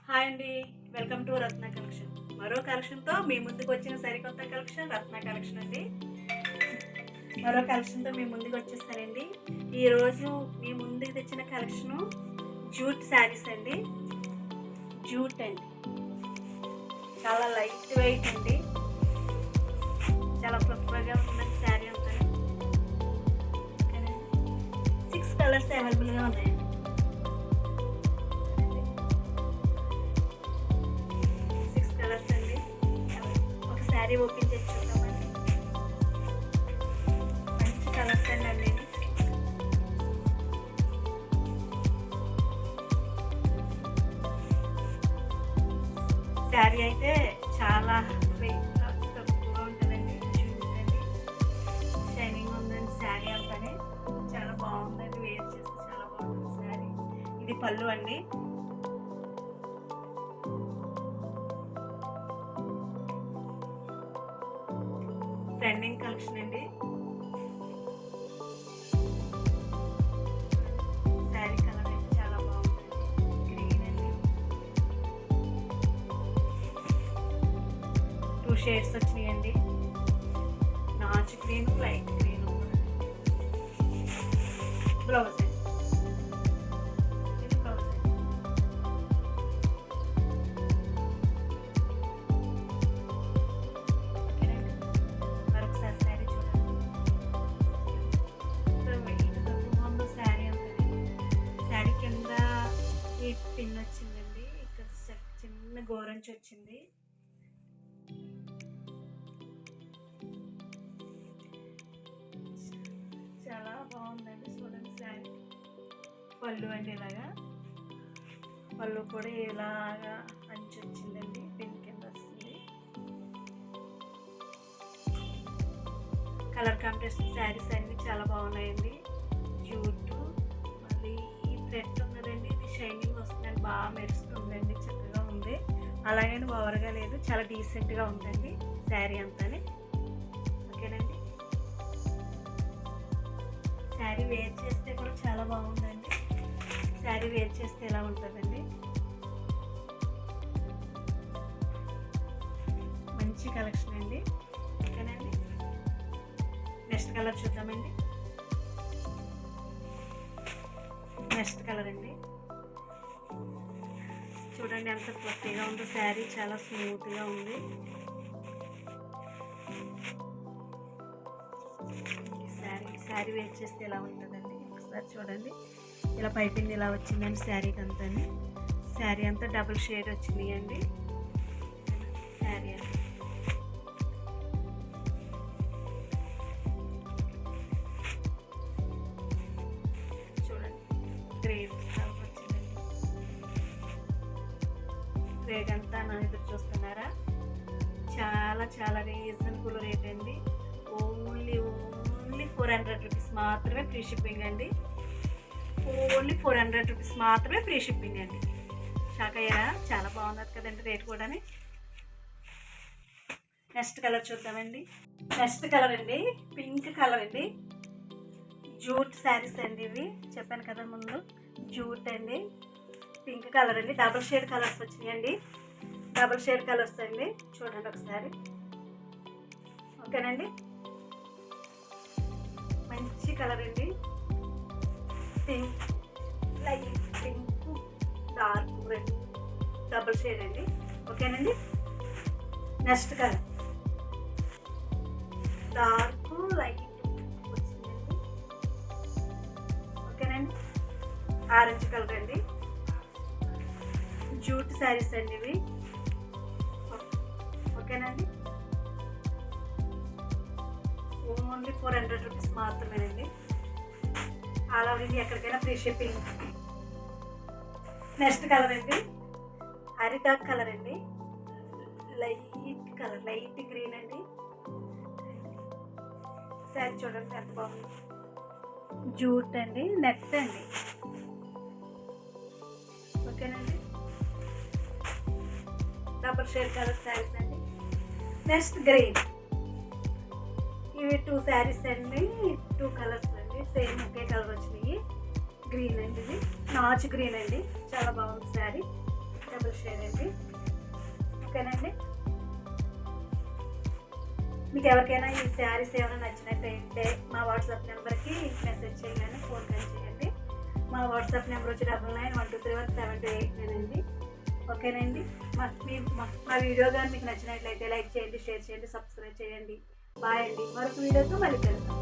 Hi అండి, welcome to Ratna collection. మరో కలెక్షన్తో మీ ముందుకు వచ్చిన సరికొత్త కలెక్షన్ రత్న కలెక్షన్ అండి. మరో కలెక్షన్తో మీ ముందుకు వచ్చేస్తానండి. ఈరోజు మీ ముందుకు తెచ్చిన కలెక్షను జూట్ శారీస్ అండి. జూట్ అండి, చాలా లైట్ వెయిట్ అండి, చాలా ఫ్లఫీగా ఉందండి శారీ అంతా. 6 కలర్స్ అవైలబుల్గా ఉన్నాయండి. శారీ ఓపెన్ చేసి చూద్దామండి. మంచి కలర్స్ అండి. శారీ అయితే చాలా తక్కువగా ఉంటుందండి. చూడండి, షైనింగ్ ఉందండి శారీ అంతానే. చాలా బాగుందండి, వేర్ చేస్తే చాలా బాగుంటుంది శారీ. ఇది పళ్ళు అండి. ట్రెండింగ్ కలెక్షన్ అండి. శారీ కలర్ అయితే చాలా బాగుంటుంది, గ్రీన్ అండి. 2 షేడ్స్ వచ్చినాయండి, నాచు గ్రీన్, లైట్ గ్రీన్. బ్లౌజ్ ఇది బ్లౌజ్. మరొకసారి శారీ చూడండి. శారీ ఉంటుంది. శారీ కింద ఈ పిన్ వచ్చిందండి, ఇక్కడ చిన్న గోరంచి వచ్చింది. చాలా బాగుందండి, చూడండి శారీ. పళ్ళు అండి, ఇలాగా పళ్ళు కూడా ఇలాగా అంచు వచ్చిందండి, పిన్ కింద వస్తుంది. కలర్ కాంబినేషన్ శారీస్ అన్నీ చాలా బాగున్నాయండి. జూటు, మళ్ళీ ఈ థ్రెడ్ ఉన్నదండి, ఇది షైనింగ్ వస్తుందండి, బాగా మెరుస్తుందండి, చక్కగా ఉంది. అలాగని ఓవర్గా లేదు, చాలా డీసెంట్గా ఉందండి శారీ అంతానే. ఓకేనండి, శారీ వేర్ చేస్తే కూడా చాలా బాగుందండి. శారీ వేర్ చేస్తే ఎలా ఉంటుందండి, మంచి కలెక్షన్ అండి. ఓకేనండి, నెక్స్ట్ కలర్ చూద్దామండి. నెక్స్ట్ కలర్ అండి, చూడండి ఎంత ఫ్లఫీగా ఉందో శారీ, చాలా స్మూత్గా ఉంది. శారీ వేర్ చేస్తే ఎలా ఉంటుందండి, ఒకసారి చూడండి. ఇలా పైపింగ్ ఇలా వచ్చిందండి శారీకి అంతా. శారీ అంతా డబుల్ షేడ్ వచ్చింది అండి శారీ అంతా. చూడండి, గ్రే కలర్ వచ్చిందండి. రేట్ అంతా నా ఎదురు చూస్తున్నారా? చాలా చాలా రీజనబుల్ రేట్ అండి. ఓన్లీ 400 రూపీస్ మాత్రమే ఫ్రీ షిప్పింగ్ అండి. ఓన్లీ 400 రూపీస్ మాత్రమే ఫ్రీ షిప్పింగ్ అండి. షాక్ అయ్యారా? చాలా బాగున్నది కదండి రేట్ కూడా. నెక్స్ట్ కలర్ చూద్దామండి. నెక్స్ట్ కలర్ అండి, పింక్ కలర్ అండి. జూట్ శారీస్ అండి ఇవి, చెప్పాను కదా ముందు, జూట్ అండి. పింక్ కలర్ అండి, డబుల్ షేడ్ కలర్స్ వచ్చినాయండి. డబుల్ షేడ్ కలర్స్ అండి, చూడండి ఒకసారి. ఓకేనండి, మంచి కలర్ అండి. Pink, light pink, dark red, double shade అండి. ఓకేనండి, నెక్స్ట్ కలర్ డార్క్ లైట్ వచ్చిందండి. ఓకేనండి, ఆరెంజ్ కలర్ అండి. జూట్ శారీస్ అండి ఇవి. ఓకేనండి, ఓన్లీ 400 రూపీస్ మాత్రమేనండి. ఆల్ ఓవర్ ఇండియా ఎక్కడికైనా ఫ్రీ షిప్పింగ్. నెక్స్ట్ కలర్ అండి, అరిటాక్ కలర్ అండి. లైట్ కలర్, లైట్ గ్రీన్ అండి. శారీ చూడండి ఎంత బాగుంది. జూట్ అండి, నెట్ అండి. ఓకేనండి, డబుల్ షేడ్ కలర్ శారీస్ అండి. Next green. ఇవి 2 శారీస్ అండి, 2 కలర్స్ అండి, సేమ్ ఒకే కలర్ వచ్చినాయి. గ్రీన్ అండి, ఇది నాచు గ్రీన్ అండి, చాలా బాగుంది శారీ. డబుల్ షేర్ అండి. ఓకేనండి. మీకు ఎవరికైనా ఈ శారీస్ ఏమైనా నచ్చినట్టయితే మా వాట్సాప్ నెంబర్కి మెసేజ్ చేయండి, ఫోన్ కాల్ చేయండి. మా వాట్సాప్ నెంబర్ వచ్చి 9912317289 అండి. ఓకేనండి. మా వీడియో కానీ మీకు నచ్చినట్లయితే లైక్ చేయండి, షేర్ చేయండి, సబ్స్క్రైబ్ చేయండి. బాయ్ అండి. మరొక వీడియోతో మళ్ళీ కలుద్దాం.